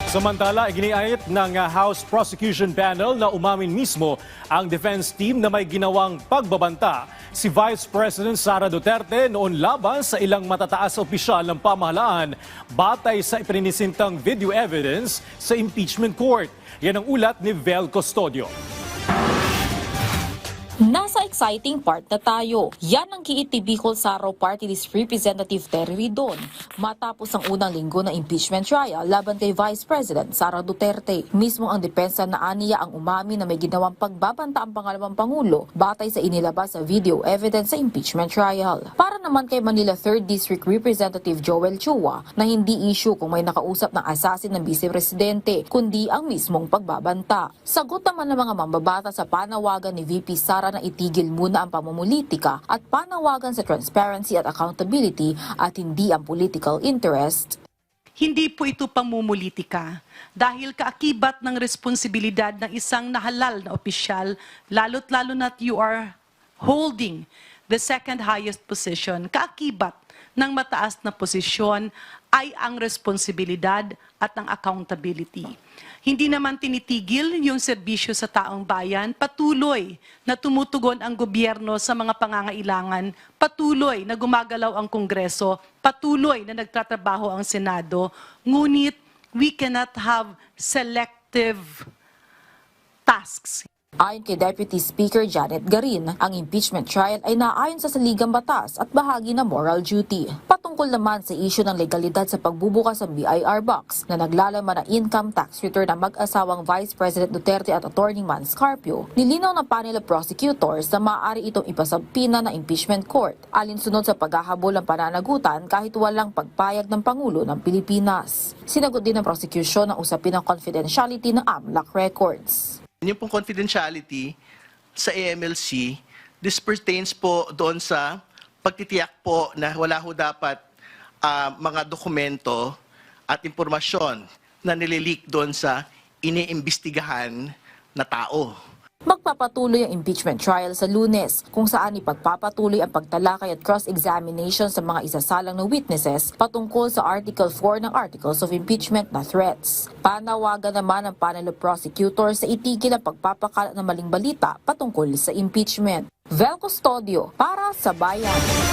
Samantala, iginiit ng House Prosecution Panel na umamin mismo ang defense team na may ginawang pagbabanta si Vice President Sara Duterte noon laban sa ilang matataas na opisyal ng pamahalaan batay sa ipininisintang video evidence sa impeachment court. Yan ang ulat ni Vel Custodio. Nasa exciting part na tayo. Yan ang kiit ni Bicol Saraw Party List Representative Terry Ridon matapos ang unang linggo ng impeachment trial laban kay Vice President Sara Duterte. Mismo ang depensa na aniya ang umami na may ginawang pagbabanta ang pangalawang pangulo batay sa inilabas sa video evidence sa impeachment trial. Para naman kay Manila 3rd District Representative Joel Chua na hindi issue kung may nakausap ng assassin ng Vice Presidente kundi ang mismong pagbabanta. Sagot naman ng mga mambabata sa panawagan ni VP Sara na itigil muna ang pamumulitika at panawagan sa transparency at accountability at hindi ang political interest. Hindi po ito pamumulitika dahil kaakibat ng responsibilidad ng isang nahalal na opisyal, lalo't-lalo na't you are holding the second highest position. Kaakibat ng mataas na posisyon ay ang responsibilidad at ang accountability. Hindi naman tinitigil yung serbisyo sa taong bayan, patuloy na tumutugon ang gobyerno sa mga pangangailangan, patuloy na gumagalaw ang Kongreso, patuloy na nagtatrabaho ang Senado, ngunit we cannot have selective tasks. Ayon kay Deputy Speaker Janet Garin, ang impeachment trial ay naayon sa saligang batas at bahagi ng moral duty. Patungkol naman sa isyu ng legalidad sa pagbubukas ng BIR box na naglalaman ng income tax return ng mag-asawang Vice President Duterte at Attorney Man Scarpio, nilinaw ng panel of prosecutors na maaari itong ipasabpina ng impeachment court alinsunod sa paghahabol ng pananagutan kahit walang pagpayag ng Pangulo ng Pilipinas. Sinagot din ng prosecution ang usapin ng confidentiality ng AMLAC records. Yung pong confidentiality sa AMLC, this pertains po doon sa pagtitiyak po na wala ho dapat mga dokumento at impormasyon na nilileak doon sa iniimbestigahan na tao. Magpapatuloy ang impeachment trial sa Lunes kung saan ipagpapatuloy ang pagtalakay at cross-examination sa mga isasalang na witnesses patungkol sa Article 4 ng Articles of Impeachment na threats. Panawagan naman ng panel of prosecutors sa itigil ang pagpapakalat ng maling balita patungkol sa impeachment. Vel Custodio para sa Bayan.